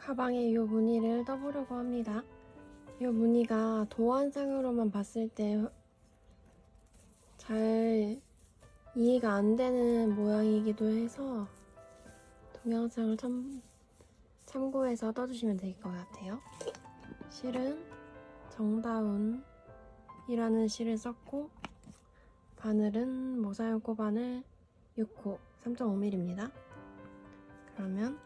가방에 이 무늬를 떠보려고 합니다. 이 무늬가 도안상으로만 봤을 때 잘 이해가 안 되는 모양이기도 해서 동영상을 참고해서 떠주시면 될 것 같아요. 실은 정다운이라는 실을 썼고 바늘은 모사용 코바늘 6호 3.5mm입니다. 그러면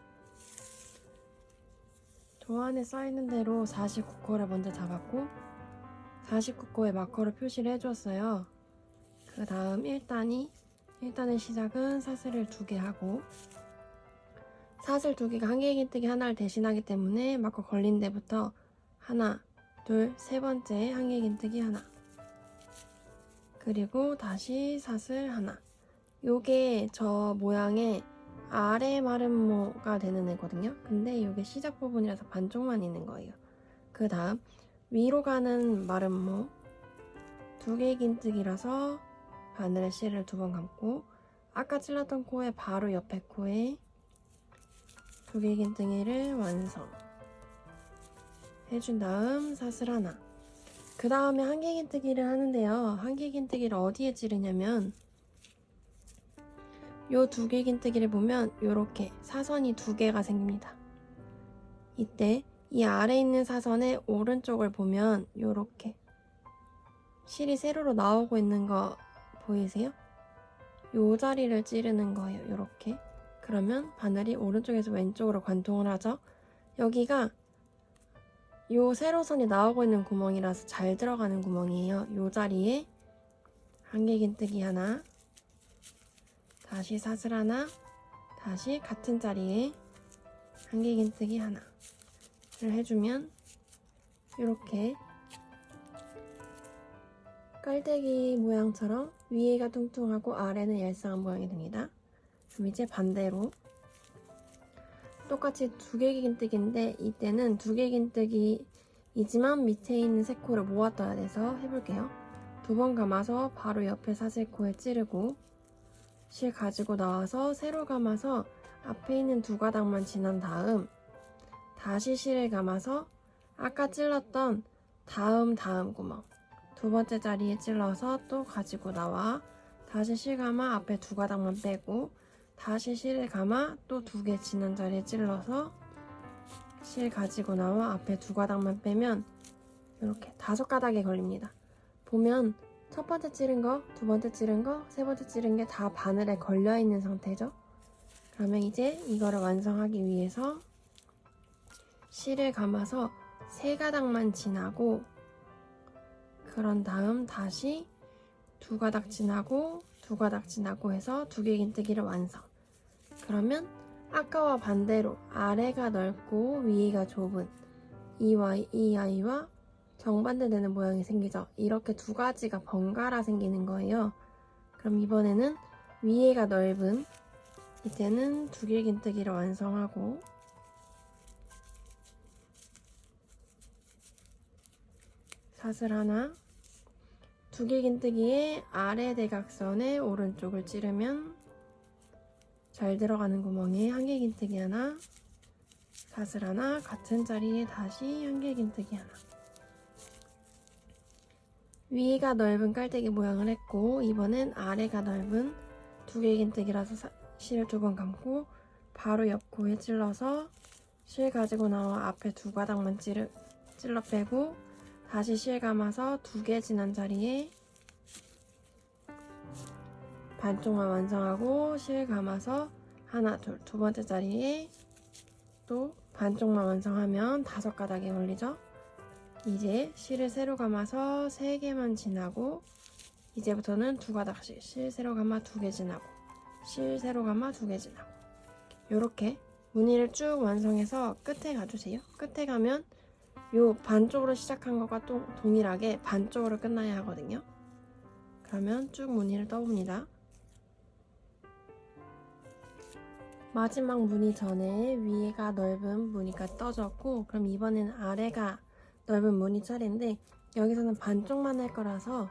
도안에 써있는 대로 49코를 먼저 잡았고 49코에 마커로 표시를 해주었어요. 그 다음 1단의 시작은 사슬을 2개 하고 사슬 2개가 한개 긴뜨기 하나를 대신하기 때문에 마커 걸린 데부터 하나, 둘, 세 번째 한개 긴뜨기 하나, 그리고 다시 사슬 하나. 요게 저 모양의 아래 마름모가 되는 애거든요. 근데 이게 시작 부분이라서 반쪽만 있는 거예요. 그 다음 위로 가는 마름모 2개 긴뜨기라서 바늘에 실을 2번 감고 아까 찔렀던 코에 바로 옆에 코에 2개 긴뜨기를 완성 해준 다음 사슬 하나. 그 다음에 한개 긴뜨기를 하는데요. 한개 긴뜨기를 어디에 찌르냐면 요 2개 긴뜨기를 보면 요렇게 사선이 2개가 생깁니다. 이때 이 아래 있는 사선의 오른쪽을 보면 요렇게 실이 세로로 나오고 있는 거 보이세요? 요 자리를 찌르는 거예요. 요렇게. 그러면 바늘이 오른쪽에서 왼쪽으로 관통을 하죠. 여기가 요 세로선이 나오고 있는 구멍이라서 잘 들어가는 구멍이에요. 요 자리에 한개 긴뜨기 하나, 다시 사슬 하나, 다시 같은 자리에 한개 긴뜨기 하나를 해주면 이렇게 깔때기 모양처럼 위에가 뚱뚱하고 아래는 얄쌍한 모양이 됩니다. 그럼 이제 반대로 똑같이 2개 긴뜨기인데 이때는 2개 긴뜨기이지만 밑에 있는 세 코를 모아둬야 돼서 해볼게요. 2번 감아서 바로 옆에 사슬코에 찌르고 실 가지고 나와서 세로 감아서 앞에 있는 2가닥만 지난 다음 다시 실을 감아서 아까 찔렀던 다음 구멍 2번째 자리에 찔러서 또 가지고 나와 다시 실 감아 앞에 2가닥만 빼고 다시 실을 감아 또 2개 지난 자리에 찔러서 실 가지고 나와 앞에 2가닥만 빼면 이렇게 5가닥이 걸립니다. 보면 첫 번째 찌른 거, 두 번째 찌른 거, 세 번째 찌른 게 다 바늘에 걸려있는 상태죠. 그러면 이제 이거를 완성하기 위해서 실을 감아서 3가닥만 지나고 그런 다음 다시 2가닥 지나고 2가닥 지나고 해서 2개 긴뜨기를 완성. 그러면 아까와 반대로 아래가 넓고 위가 좁은 이 아이와 정반대되는 모양이 생기죠. 이렇게 2가지가 번갈아 생기는 거예요. 그럼 이번에는 위에가 넓은 이때는 2개 긴뜨기를 완성하고 사슬 하나 2개 긴뜨기에 아래 대각선의 오른쪽을 찌르면 잘 들어가는 구멍에 한개 긴뜨기 하나 사슬 하나 같은 자리에 다시 한개 긴뜨기 하나. 위가 넓은 깔때기 모양을 했고 이번엔 아래가 넓은 2개 긴뜨기라서 실을 2번 감고 바로 옆 코에 찔러서 실 가지고 나와 앞에 2가닥만 찔러 빼고 다시 실 감아서 2개 지난 자리에 반쪽만 완성하고 실 감아서 하나, 둘, 2번째 자리에 또 반쪽만 완성하면 5가닥이 걸리죠. 이제 실을 세로 감아서 3개만 지나고 이제부터는 2가닥씩 실 세로 감아 2개 지나고 실 세로 감아 2개 지나고 요렇게 무늬를 쭉 완성해서 끝에 가주세요. 끝에 가면 요 반쪽으로 시작한 것과 또 동일하게 반쪽으로 끝나야 하거든요. 그러면 쭉 무늬를 떠봅니다. 마지막 무늬 전에 위가 넓은 무늬가 떠졌고 그럼 이번에는 아래가 넓은 무늬 차례인데 여기서는 반쪽만 할 거라서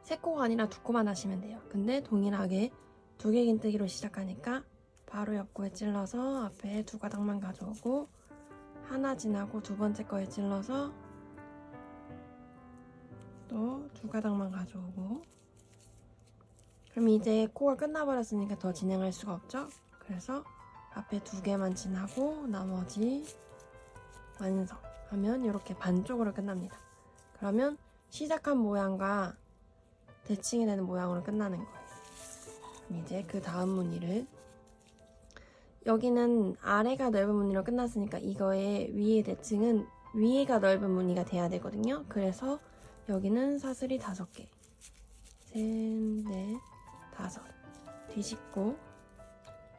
3코가 아니라 2코만 하시면 돼요. 근데 동일하게 2개 긴뜨기로 시작하니까 바로 옆 코에 찔러서 앞에 두 가닥만 가져오고 하나 지나고 두 번째 거에 찔러서 또 두 가닥만 가져오고 그럼 이제 코가 끝나버렸으니까 더 진행할 수가 없죠? 그래서 앞에 두 개만 지나고 나머지 완성 하면 이렇게 반쪽으로 끝납니다. 그러면 시작한 모양과 대칭이 되는 모양으로 끝나는 거예요. 그럼 이제 그 다음 무늬를 여기는 아래가 넓은 무늬로 끝났으니까 이거의 위의 대칭은 위에가 넓은 무늬가 돼야 되거든요. 그래서 여기는 사슬이 5개, 셋, 넷, 5 뒤집고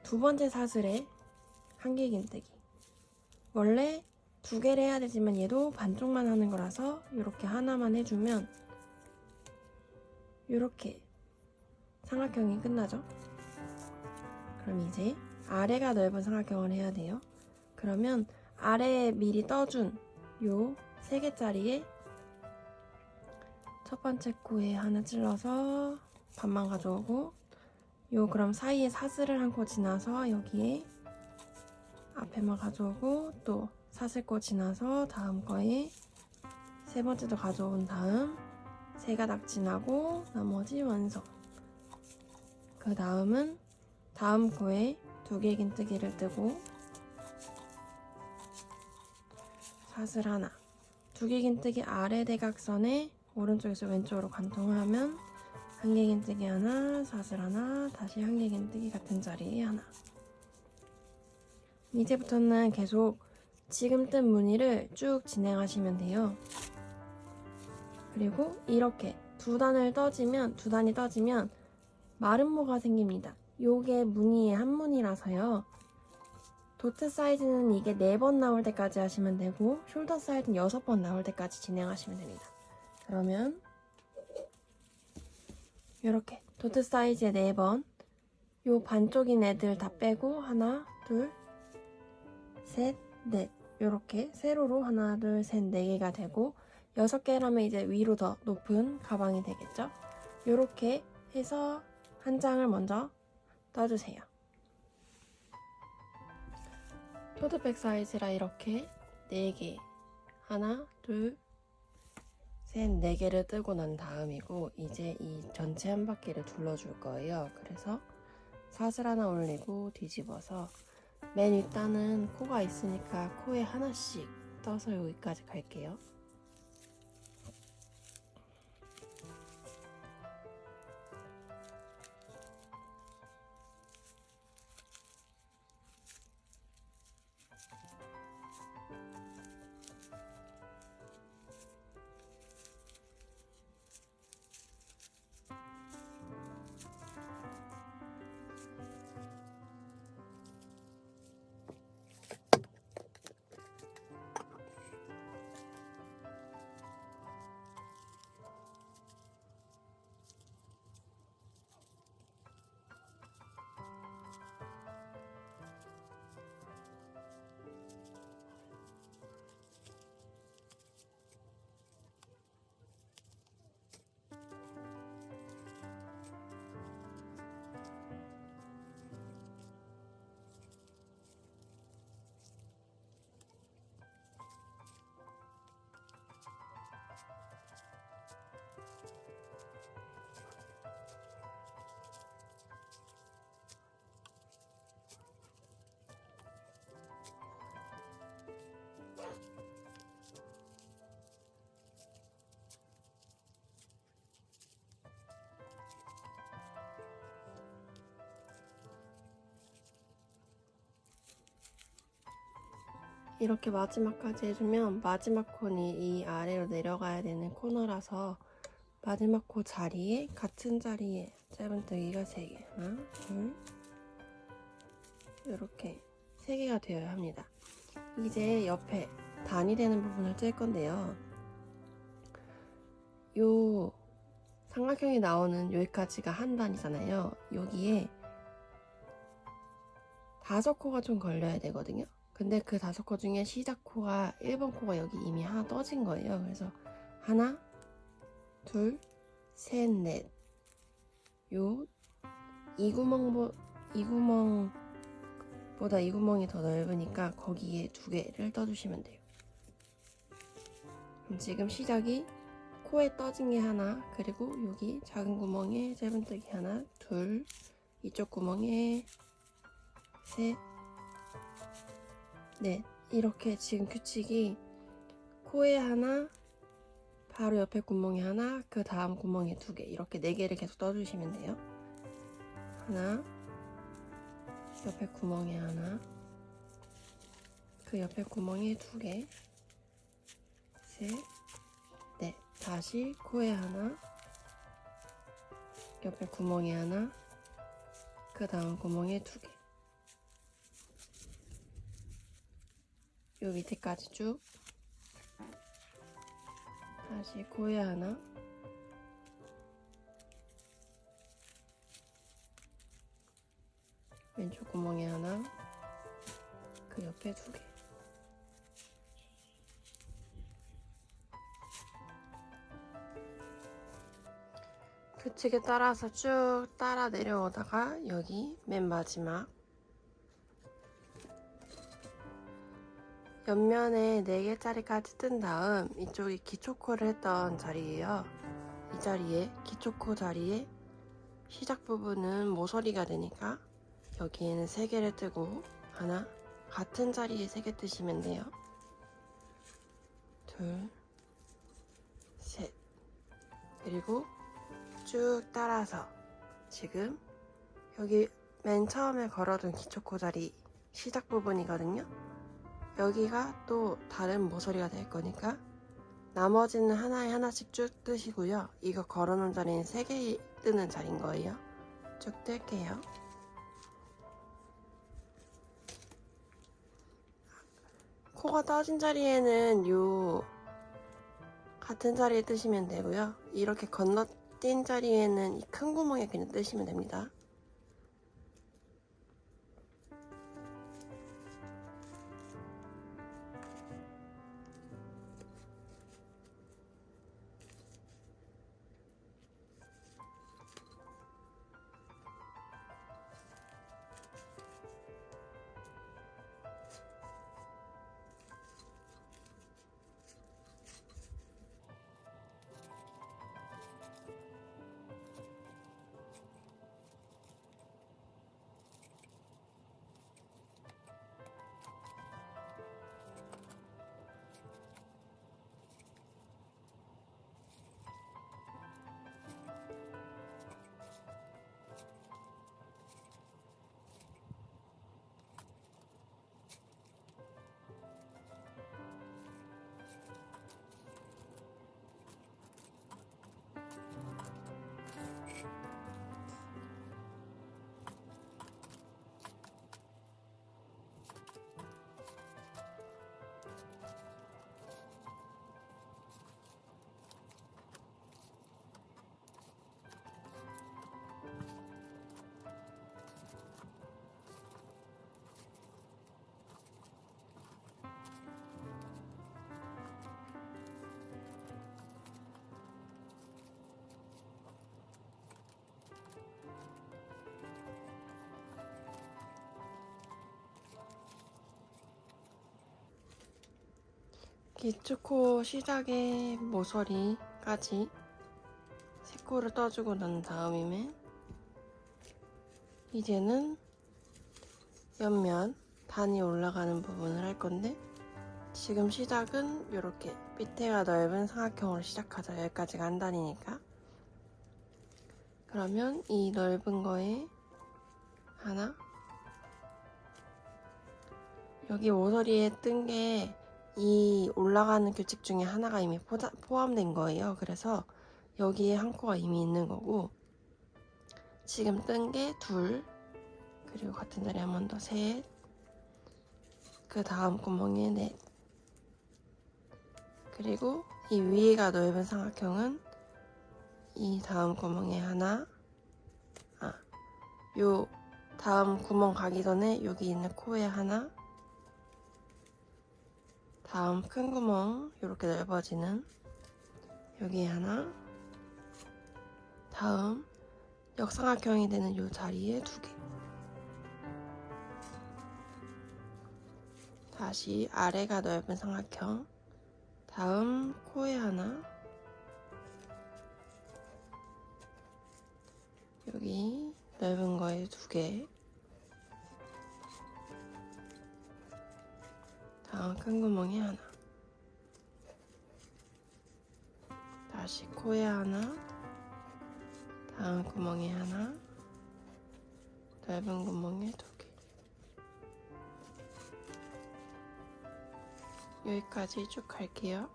두 번째 사슬에 한길긴뜨기. 원래 2개를 해야 되지만 얘도 반쪽만 하는 거라서 이렇게 하나만 해주면 이렇게 삼각형이 끝나죠. 그럼 이제 아래가 넓은 삼각형을 해야 돼요. 그러면 아래에 미리 떠준 요 3개짜리에 첫 번째 코에 하나 찔러서 반만 가져오고 요 그럼 사이에 사슬을 한 코 지나서 여기에 앞에만 가져오고 또 사슬코 지나서 다음 거에 세 번째도 가져온 다음 3가닥 지나고 나머지 완성. 그 다음은 다음 코에 2개 긴뜨기를 뜨고 사슬 하나 2개 긴뜨기 아래 대각선에 오른쪽에서 왼쪽으로 관통하면 1개 긴뜨기 하나, 사슬 하나, 다시 1개 긴뜨기 같은 자리에 하나. 이제부터는 계속 지금 뜬 무늬를 쭉 진행하시면 돼요. 그리고 이렇게 두 단이 떠지면 마름모가 생깁니다. 요게 무늬의 한 무늬라서요. 도트 사이즈는 이게 4번 나올 때까지 하시면 되고 숄더 사이즈는 6번 나올 때까지 진행하시면 됩니다. 그러면 이렇게 도트 사이즈에 4번 요 반쪽인 애들 다 빼고 하나, 둘, 셋, 넷 이렇게 세로로 하나, 둘, 셋, 4개가 되고 6개라면 이제 위로 더 높은 가방이 되겠죠? 이렇게 해서 한 장을 먼저 떠주세요. 토트백 사이즈라 이렇게 4개 하나, 둘, 셋, 4개를 뜨고 난 다음이고 이제 이 전체 한 바퀴를 둘러줄 거예요. 그래서 사슬 하나 올리고 뒤집어서 맨 윗단은 코가 있으니까 코에 하나씩 떠서 여기까지 갈게요. 이렇게 마지막까지 해주면 마지막 콘이 이 아래로 내려가야 되는 코너라서 마지막 코 자리에 같은 자리에 짧은뜨기가 3개 하나, 둘 이렇게 3개가 되어야 합니다. 이제 옆에 단이 되는 부분을 뜰 건데요. 요 삼각형이 나오는 여기까지가 한 단이잖아요. 여기에 5코가 좀 걸려야 되거든요. 근데 그 5코 중에 시작 코가 1번 코가 여기 이미 하나 떠진 거예요. 그래서 하나, 둘, 셋, 넷 요 이 구멍 보다 이 구멍이 더 넓으니까 거기에 2개를 떠주시면 돼요. 지금 시작이 코에 떠진 게 하나, 그리고 여기 작은 구멍에 짧은뜨기 하나, 둘, 이쪽 구멍에 셋, 넷. 이렇게 지금 규칙이 코에 하나, 바로 옆에 구멍에 하나, 그 다음 구멍에 2개, 이렇게 4개를 계속 떠주시면 돼요. 하나, 옆에 구멍에 하나, 그 옆에 구멍에 2개, 셋, 넷. 다시 코에 하나, 옆에 구멍에 하나, 그 다음 구멍에 2개. 요 밑에까지 쭉. 다시 코에 하나, 왼쪽 구멍에 하나, 그 옆에 2개. 규칙에 따라서 쭉 따라 내려오다가 여기 맨 마지막 옆면에 4개짜리까지 뜬 다음 이쪽이 기초코를 했던 자리예요. 이 자리에 기초코 자리에 시작 부분은 모서리가 되니까 여기에는 3개를 뜨고 하나, 같은 자리에 3개 뜨시면 돼요. 둘, 셋. 그리고 쭉 따라서 지금 여기 맨 처음에 걸어둔 기초코 자리 시작 부분이거든요. 여기가 또 다른 모서리가 될 거니까 나머지는 하나에 하나씩 쭉 뜨시고요. 이거 걸어놓은 자리는 3개 뜨는 자리인 거예요. 쭉 뜰게요. 코가 떠진 자리에는 요 같은 자리에 뜨시면 되고요. 이렇게 건너뛴 자리에는 이 큰 구멍에 그냥 뜨시면 됩니다. 기초코 시작의 모서리까지 3코를 떠주고 난 다음이면 이제는 옆면 단이 올라가는 부분을 할 건데 지금 시작은 이렇게 밑에가 넓은 삼각형으로 시작하자. 여기까지가 한 단이니까. 그러면 이 넓은 거에 하나, 여기 모서리에 뜬 게 이 올라가는 규칙 중에 하나가 이미 포함된 거예요. 그래서 여기에 한 코가 이미 있는 거고 지금 뜬 게 2, 그리고 같은 자리에 한 번 더 3, 그 다음 구멍에 4, 그리고 이 위에가 넓은 삼각형은 이 다음 구멍에 하나, 요 다음 구멍 가기 전에 여기 있는 코에 하나, 다음 큰 구멍 이렇게 넓어지는 여기에 하나, 다음 역삼각형이 되는 요 자리에 2개. 다시 아래가 넓은 삼각형, 다음 코에 하나, 여기 넓은 거에 2개, 다음 큰 구멍에 하나, 다시 코에 하나, 다음 구멍에 하나, 넓은 구멍에 2개. 여기까지 쭉 갈게요.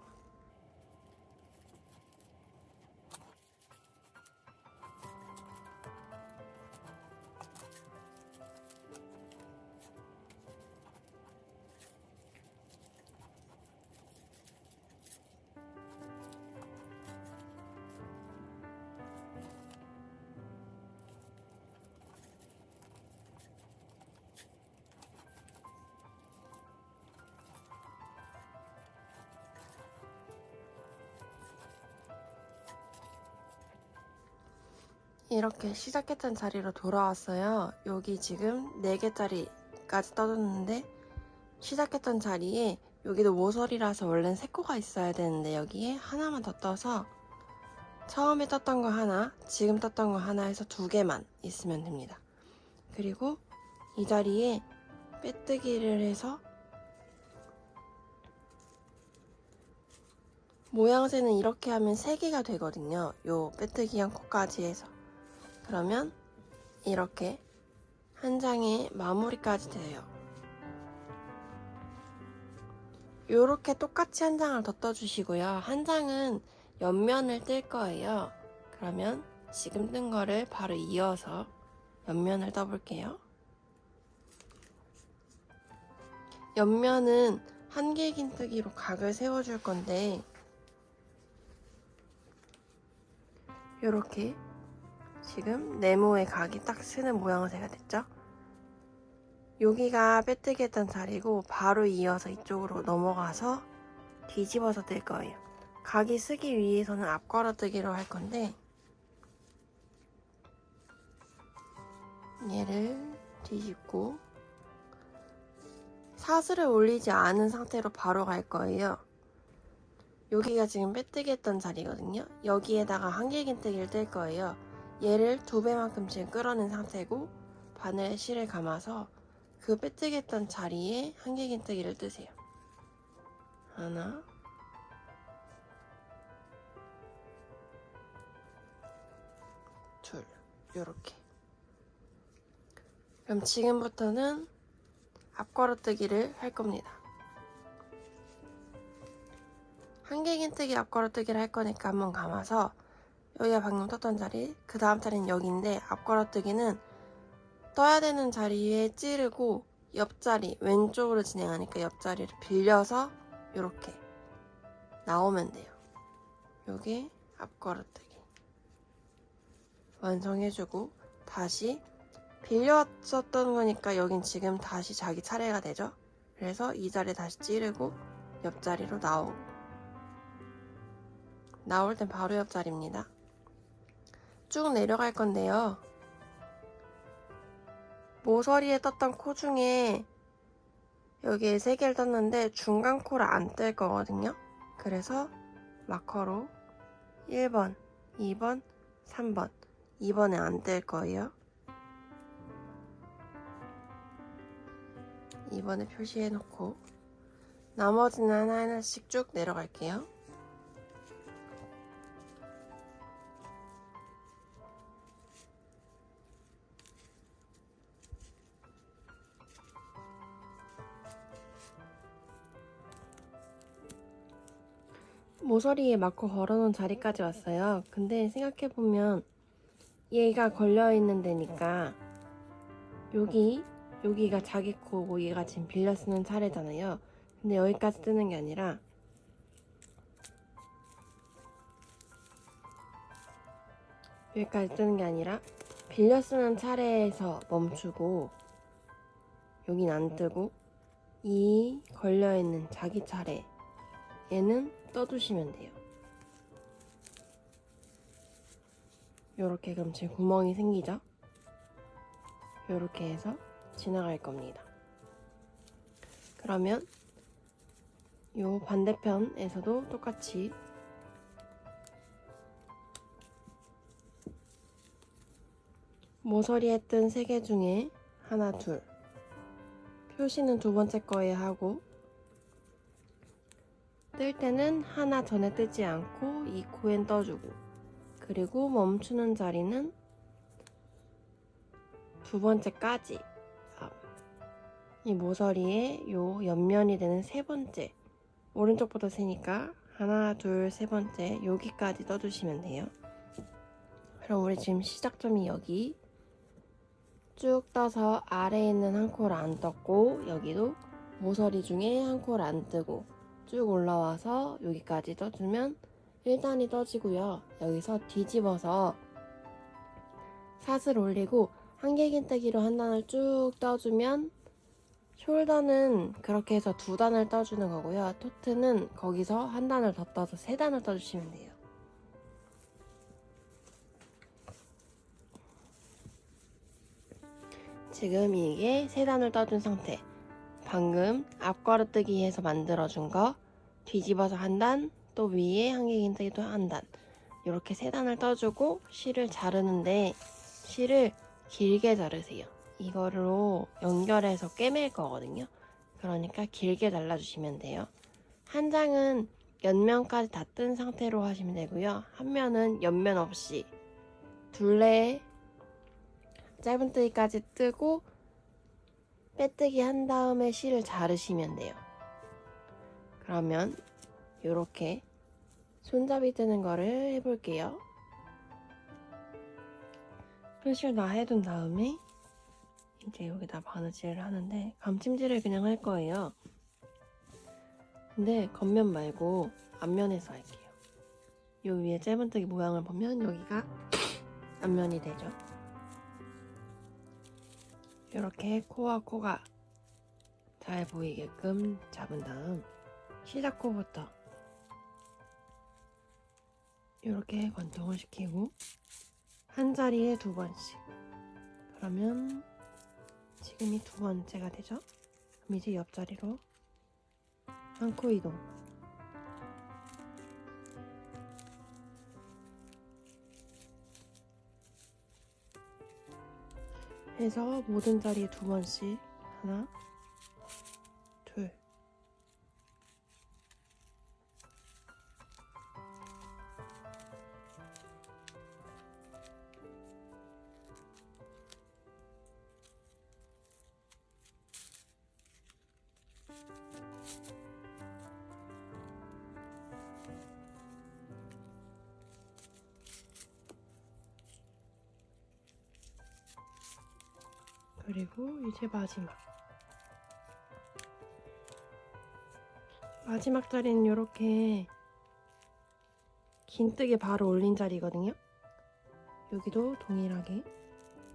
이렇게 시작했던 자리로 돌아왔어요. 여기 지금 4개짜리까지 떠줬는데 시작했던 자리에 여기도 모서리라서 원래는 3코가 있어야 되는데 여기에 하나만 더 떠서 처음에 떴던 거 하나, 지금 떴던 거 하나 해서 2개만 있으면 됩니다. 그리고 이 자리에 빼뜨기를 해서 모양새는 이렇게 하면 3개가 되거든요. 요 빼뜨기한 코까지 해서. 그러면 이렇게 한 장의 마무리까지 돼요. 요렇게 똑같이 한 장을 더 떠주시고요. 한 장은 옆면을 뜰 거예요. 그러면 지금 뜬 거를 바로 이어서 옆면을 떠볼게요. 옆면은 한길긴뜨기로 각을 세워줄 건데 요렇게 지금 네모의 각이 딱 쓰는 모양새가 됐죠? 여기가 빼뜨기 했던 자리고 바로 이어서 이쪽으로 넘어가서 뒤집어서 뜰 거예요. 각이 쓰기 위해서는 앞걸어뜨기로 할 건데 얘를 뒤집고 사슬을 올리지 않은 상태로 바로 갈 거예요. 여기가 지금 빼뜨기 했던 자리거든요. 여기에다가 한길긴뜨기를 뜰 거예요. 얘를 2배만큼 지금 끌어낸 상태고 바늘에 실을 감아서 그 빼뜨기 했던 자리에 한길긴뜨기를 뜨세요. 하나, 둘, 요렇게. 그럼 지금부터는 앞걸어뜨기를 할 겁니다. 한길긴뜨기 앞걸어뜨기를 할 거니까 한번 감아서 여기가 방금 떴던 자리, 그 다음 자리는 여기인데 앞걸어뜨기는 떠야 되는 자리에 찌르고 옆자리, 왼쪽으로 진행하니까 옆자리를 빌려서 이렇게 나오면 돼요. 요게 앞걸어뜨기 완성해주고 다시 빌려왔었던 거니까 여긴 지금 다시 자기 차례가 되죠. 그래서 이 자리 다시 찌르고 옆자리로 나올 땐 바로 옆자리입니다. 쭉 내려갈 건데요. 모서리에 떴던 코 중에 여기에 3개를 떴는데 중간 코를 안 뜰 거거든요. 그래서 마커로 1번, 2번, 3번 2번에 안 뜰 거예요. 2번에 표시해 놓고 나머지는 하나하나씩 쭉 내려갈게요. 모서리에 마커 걸어놓은 자리까지 왔어요. 근데 생각해보면 얘가 걸려있는 데니까 여기가 자기 코고 얘가 지금 빌려 쓰는 차례잖아요. 근데 여기까지 뜨는 게 아니라 여기까지 뜨는 게 아니라 빌려 쓰는 차례에서 멈추고 여긴 안 뜨고 이 걸려있는 자기 차례 얘는 떠주시면 돼요. 요렇게 그럼 제 구멍이 생기죠? 요렇게 해서 지나갈 겁니다. 그러면 요 반대편에서도 똑같이 모서리에 뜬 3개 중에 하나, 둘, 표시는 두 번째 거에 하고, 뜰 때는 하나 전에 뜨지 않고 이 코엔 떠주고, 그리고 멈추는 자리는 두 번째까지 이 모서리에 요 옆면이 되는 세 번째, 오른쪽부터 세니까 하나, 둘, 세 번째 여기까지 떠주시면 돼요. 그럼 우리 지금 시작점이 여기 쭉 떠서 아래에 있는 한 코를 안 떴고, 여기도 모서리 중에 한 코를 안 뜨고 쭉 올라와서 여기까지 떠주면 1단이 떠지고요. 여기서 뒤집어서 샷을 올리고 한길긴뜨기로 한 단을 쭉 떠주면, 숄더는 그렇게 해서 2단을 떠주는 거고요. 토트는 거기서 한 단을 더 떠서 3단을 떠주시면 돼요. 지금 이게 3단을 떠준 상태. 방금 앞걸어뜨기해서 만들어준 거 뒤집어서 한 단, 또 위에 한길긴뜨기도 한 단, 이렇게 3단을 떠주고 실을 자르는데, 실을 길게 자르세요. 이거로 연결해서 꿰맬 거거든요. 그러니까 길게 잘라주시면 돼요. 한 장은 옆면까지 다 뜬 상태로 하시면 되고요. 한 면은 옆면 없이 둘레에 짧은뜨기까지 뜨고 빼뜨기 한 다음에 실을 자르시면 돼요. 그러면 이렇게 손잡이 뜨는 거를 해볼게요. 표시를 다 해둔 다음에 이제 여기다 바느질을 하는데, 감침질을 그냥 할 거예요. 근데 겉면 말고 앞면에서 할게요. 요 위에 짧은뜨기 모양을 보면 여기가 앞면이 되죠. 이렇게 코와 코가 잘 보이게끔 잡은 다음 시작코부터 이렇게 관통을 시키고 한 자리에 2번씩. 그러면 지금이 2번째가 되죠? 그럼 이제 옆자리로 한 코 이동. 해서 모든 자리에 2번씩. 하나, 둘. 그리고 이제 마지막 자리는 이렇게 긴뜨기 바로 올린 자리거든요. 여기도 동일하게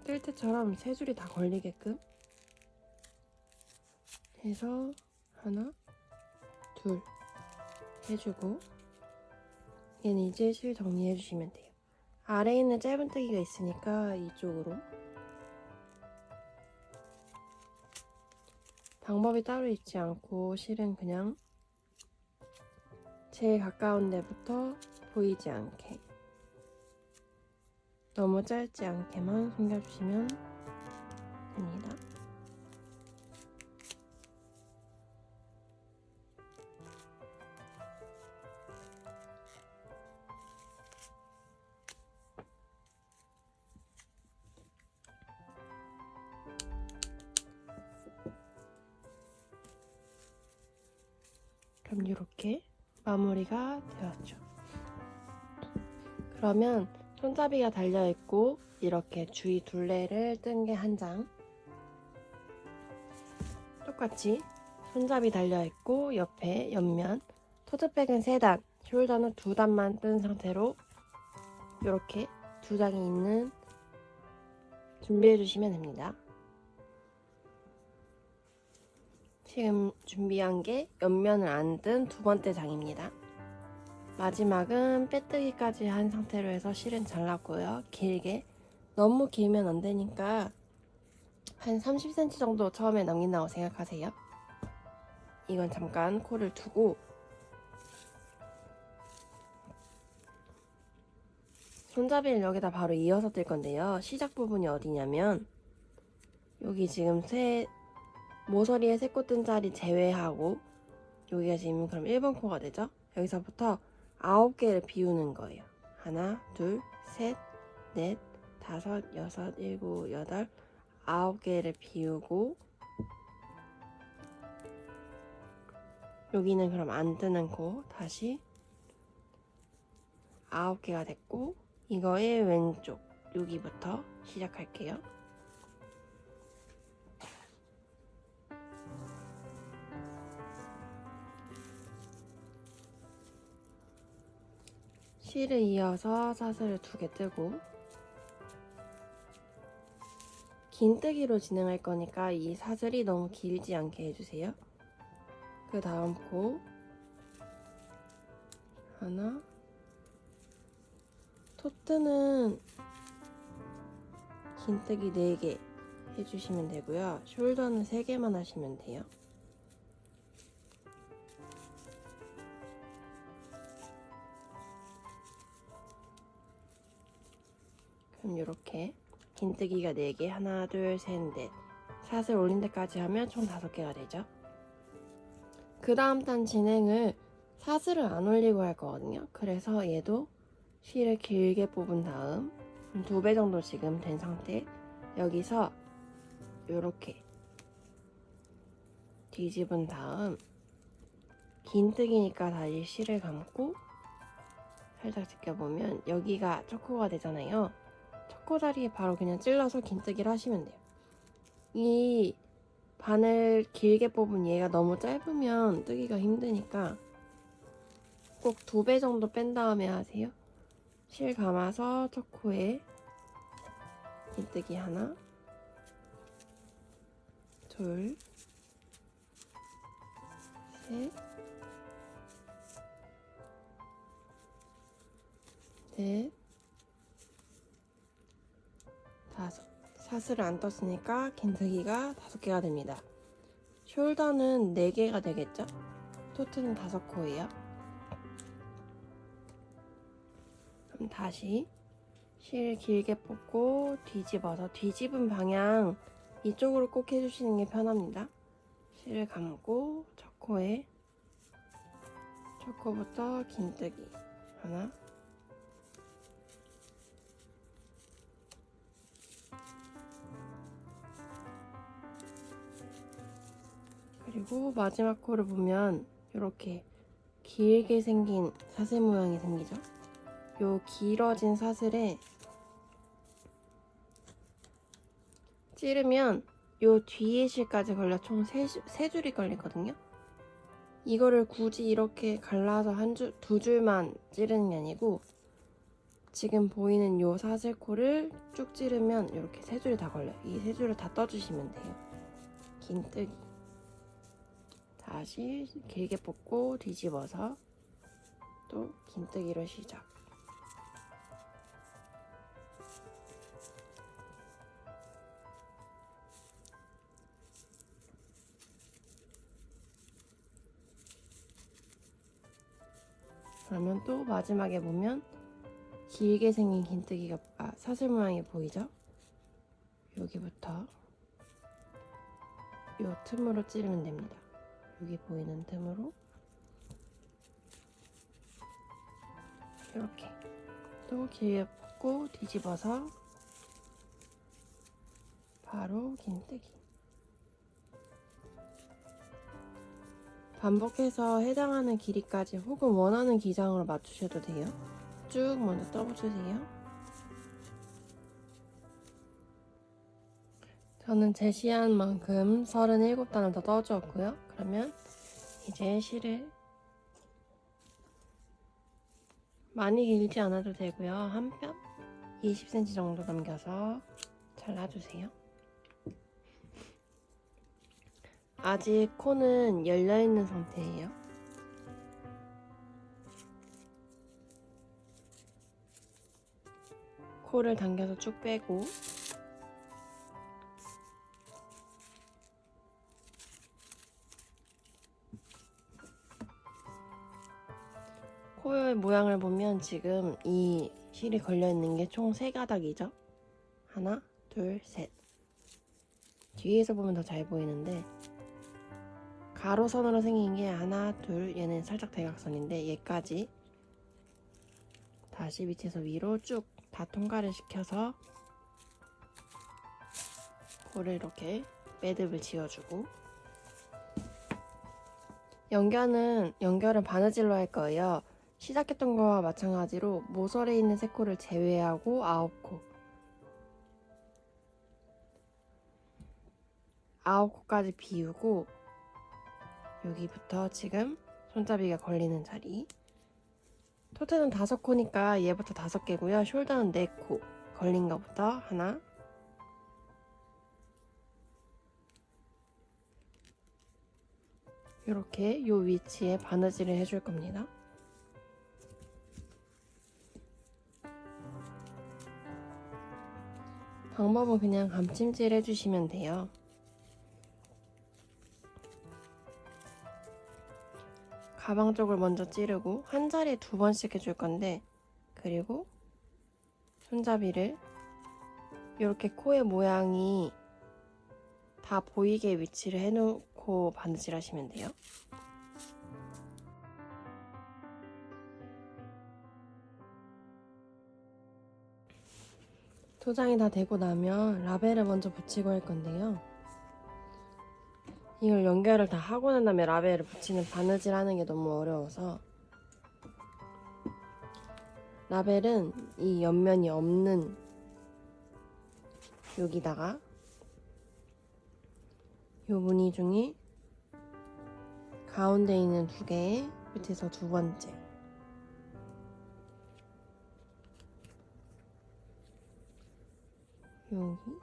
뜰 때처럼 3줄이 다 걸리게끔 해서 하나, 둘 해주고, 얘는 이제 실 정리해주시면 돼요. 아래에 있는 짧은뜨기가 있으니까 이쪽으로. 방법이 따로 있지 않고 실은 그냥 제일 가까운 데부터 보이지 않게, 너무 짧지 않게만 숨겨주시면 됩니다. 그럼 이렇게 마무리가 되었죠. 그러면 손잡이가 달려있고 이렇게 주위 둘레를 뜬 게 한 장, 똑같이 손잡이 달려있고 옆에 옆면, 토트백은 3단, 숄더는 2단만 뜬 상태로 이렇게 2장이 있는 준비해주시면 됩니다. 지금 준비한 게 옆면을 안 뜬 2번째 장입니다. 마지막은 빼뜨기까지 한 상태로 해서 실은 잘랐고요. 길게, 너무 길면 안 되니까 한 30cm 정도 처음에 남긴다고 생각하세요. 이건 잠깐 코를 두고 손잡이를 여기다 바로 이어서 뜰 건데요. 시작 부분이 어디냐면 여기 지금 모서리에 세 코 뜬 자리 제외하고 여기가 지금 그럼 1번 코가 되죠? 여기서부터 9개를 비우는 거예요. 하나, 둘, 셋, 넷, 다섯, 여섯, 일곱, 여덟, 9개를 비우고 여기는 그럼 안 뜨는 코 다시 9개가 됐고 이거의 왼쪽 여기부터 시작할게요. 실을 이어서 사슬을 2개 뜨고 긴뜨기로 진행할 거니까 이 사슬이 너무 길지 않게 해주세요. 그 다음 코 하나, 토트는 긴뜨기 4개 해주시면 되고요. 숄더는 3개만 하시면 돼요. 그럼 이렇게 긴뜨기가 4개, 하나, 둘, 셋, 넷 사슬 올린 데까지 하면 총 5개가 되죠. 그 다음 단 진행을 사슬을 안 올리고 할 거거든요. 그래서 얘도 실을 길게 뽑은 다음 2배 정도 지금 된 상태 여기서 이렇게 뒤집은 다음 긴뜨기니까 다시 실을 감고 살짝 지켜보면 여기가 첫 코가 되잖아요. 첫 코 자리에 바로 그냥 찔러서 긴뜨기를 하시면 돼요. 이 바늘 길게 뽑은 얘가 너무 짧으면 뜨기가 힘드니까 꼭 2배 정도 뺀 다음에 하세요. 실 감아서 첫 코에 긴뜨기 하나, 둘, 셋, 넷, 다섯. 사슬을 안 떴으니까 긴뜨기가 5개가 됩니다. 숄더는 4개가 되겠죠? 토트는 5코예요. 그럼 다시 실 길게 뽑고 뒤집어서 뒤집은 방향 이쪽으로 꼭 해주시는 게 편합니다. 실을 감고 첫 코부터 긴뜨기 하나, 그리고 마지막 코를 보면 이렇게 길게 생긴 사슬 모양이 생기죠. 요 길어진 사슬에 찌르면 요 뒤에 실까지 걸려 총 3줄이 걸리거든요. 이거를 굳이 이렇게 갈라서 2줄만 찌르는 게 아니고 지금 보이는 요 사슬코를 쭉 찌르면 이렇게 3줄이 다 걸려요. 이 3줄을 다 떠주시면 돼요. 긴뜨기 다시 길게 뽑고 뒤집어서 또 긴뜨기로 시작. 그러면 또 마지막에 보면 길게 생긴 긴뜨기가 사슬 모양이 보이죠? 여기부터 요 틈으로 찌르면 됩니다. 여기 보이는 틈으로 이렇게 또 길게 뽑고 뒤집어서 바로 긴뜨기. 반복해서 해당하는 길이까지 혹은 원하는 기장으로 맞추셔도 돼요. 쭉 먼저 떠주세요. 저는 제시한 만큼 37단을 더 떠주었고요. 그러면 이제 실을 많이 길지 않아도 되고요. 한 뼘 20cm 정도 남겨서 잘라주세요. 아직 코는 열려있는 상태예요. 코를 당겨서 쭉 빼고 코의 모양을 보면 지금 이 실이 걸려있는 게 총 3가닥이죠. 하나, 둘, 셋. 뒤에서 보면 더 잘 보이는데 가로선으로 생긴 게 하나, 둘, 얘는 살짝 대각선인데 얘까지 다시 밑에서 위로 쭉 다 통과를 시켜서 코를 이렇게 매듭을 지어주고, 연결은 바느질로 할 거예요. 시작했던 거와 마찬가지로 모서리에 있는 3코를 제외하고 9코, 9코까지 비우고 여기부터 지금 손잡이가 걸리는 자리, 토트는 5코니까 얘부터 5개고요. 숄더는 4코, 걸린 거부터 하나, 이렇게 요 위치에 바느질을 해줄 겁니다. 방법은 그냥 감침질 해주시면 돼요. 가방 쪽을 먼저 찌르고 한 자리에 2번씩 해줄 건데, 그리고 손잡이를 이렇게 코의 모양이 다 보이게 위치를 해놓고 바느질 하시면 돼요. 도장이 다 되고 나면 라벨을 먼저 붙이고 할 건데요. 이걸 연결을 다 하고 난 다음에 라벨을 붙이는 바느질 하는 게 너무 어려워서, 라벨은 이 옆면이 없는 여기다가 요 무늬 중에 가운데 있는 2개의 밑에서 2번째, 여기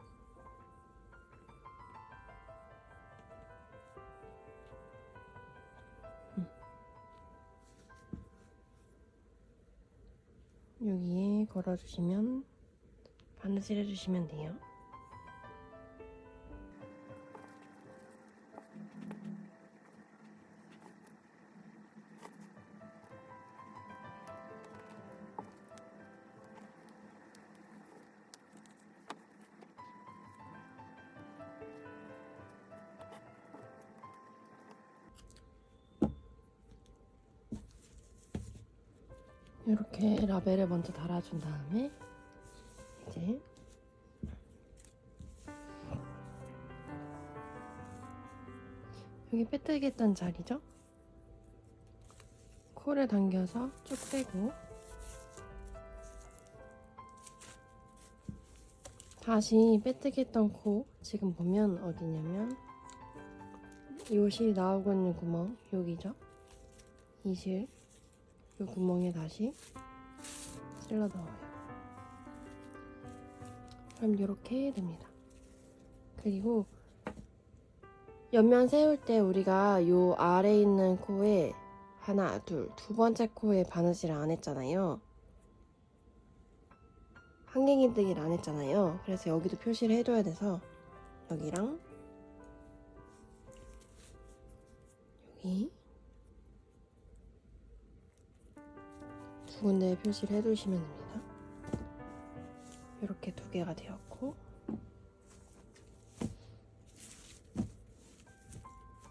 여기에 걸어주시면 바느질 해주시면 돼요. 이렇게 라벨을 먼저 달아준 다음에 이제 여기 빼뜨기 했던 자리죠? 코를 당겨서 쭉 빼고 다시 빼뜨기 했던 코, 지금 보면 어디냐면 이 실이 나오고 있는 구멍 여기죠? 이 실, 이 구멍에 다시 찔러 넣어요. 그럼 이렇게 됩니다. 그리고 옆면 세울 때 우리가 요 아래에 있는 코에 하나, 둘, 2번째 코에 바느질을 안 했잖아요. 한갱이뜨기를 안 했잖아요. 그래서 여기도 표시를 해둬야 돼서 여기랑 여기 2군데에 표시를 해두시면 됩니다. 이렇게 2개가 되었고,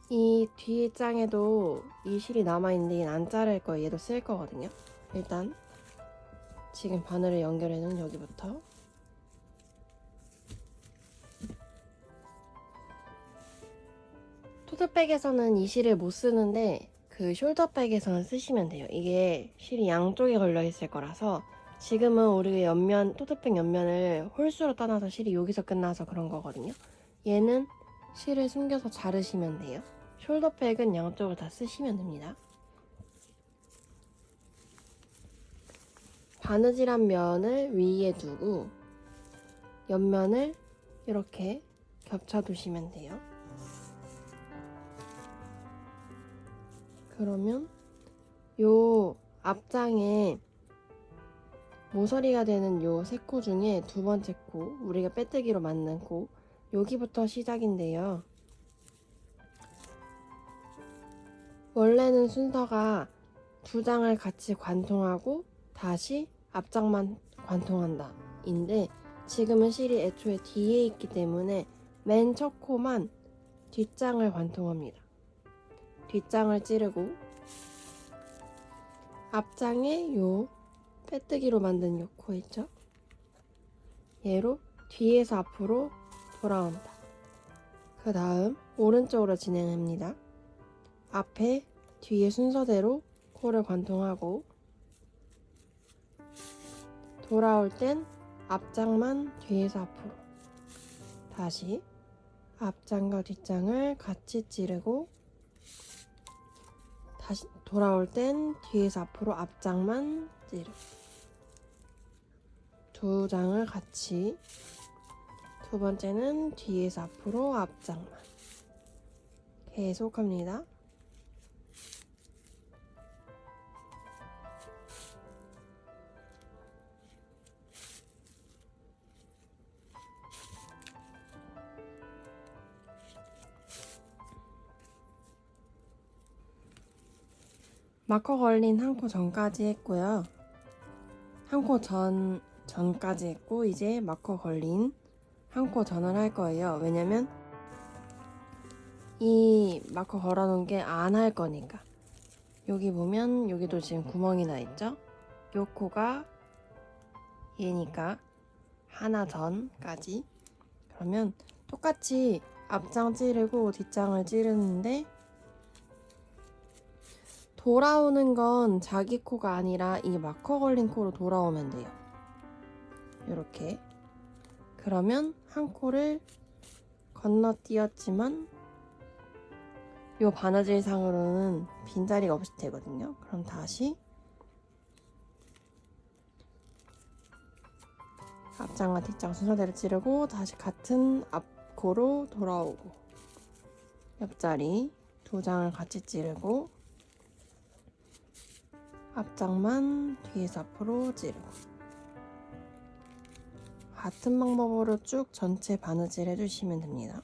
이 뒤에 장에도 이 실이 남아있는데 얘는 안 자를 거예요. 얘도 쓸 거거든요. 일단 지금 바늘을 연결해놓은 여기부터 토트백에서는 이 실을 못 쓰는데 그 숄더백에서는 쓰시면 돼요. 이게 실이 양쪽에 걸려 있을 거라서, 지금은 우리 옆면, 토트백 옆면을 홀수로 떠나서 실이 여기서 끝나서 그런 거거든요. 얘는 실을 숨겨서 자르시면 돼요. 숄더백은 양쪽을 다 쓰시면 됩니다. 바느질한 면을 위에 두고 옆면을 이렇게 겹쳐 두시면 돼요. 그러면 요 앞장에 모서리가 되는 요 3코 중에 2번째 코, 우리가 빼뜨기로 만든 코, 여기부터 시작인데요. 원래는 순서가 두 장을 같이 관통하고 다시 앞장만 관통한다 인데, 지금은 실이 애초에 뒤에 있기 때문에 맨 첫 코만 뒷장을 관통합니다. 뒷장을 찌르고 앞장에 요 빼뜨기로 만든 요 코 있죠? 얘로 뒤에서 앞으로 돌아온다. 그 다음 오른쪽으로 진행합니다. 앞에 뒤에 순서대로 코를 관통하고, 돌아올 땐 앞장만 뒤에서 앞으로, 다시 앞장과 뒷장을 같이 찌르고, 다시 돌아올 땐 뒤에서 앞으로 앞장만 찌르고, 두 장을 같이, 두 번째는 뒤에서 앞으로 앞장만 계속 합니다. 마커 걸린 한 코 전까지 했고요. 한 코 전까지 했고, 이제 마커 걸린 한 코 전을 할 거예요. 왜냐면 이 마커 걸어놓은 게 안 할 거니까. 여기 보면 여기도 지금 구멍이 나 있죠? 요 코가 얘니까 하나 전까지. 그러면 똑같이 앞장 찌르고 뒷장을 찌르는데, 돌아오는 건 자기 코가 아니라 이 마커 걸린 코로 돌아오면 돼요. 이렇게. 그러면 한 코를 건너뛰었지만 요 바느질 상으로는 빈자리가 없이 되거든요. 그럼 다시 앞장과 뒷장 순서대로 찌르고, 다시 같은 앞코로 돌아오고, 옆자리 두 장을 같이 찌르고, 앞장만 뒤에서 앞으로 찌르고, 같은 방법으로 쭉 전체 바느질 해주시면 됩니다.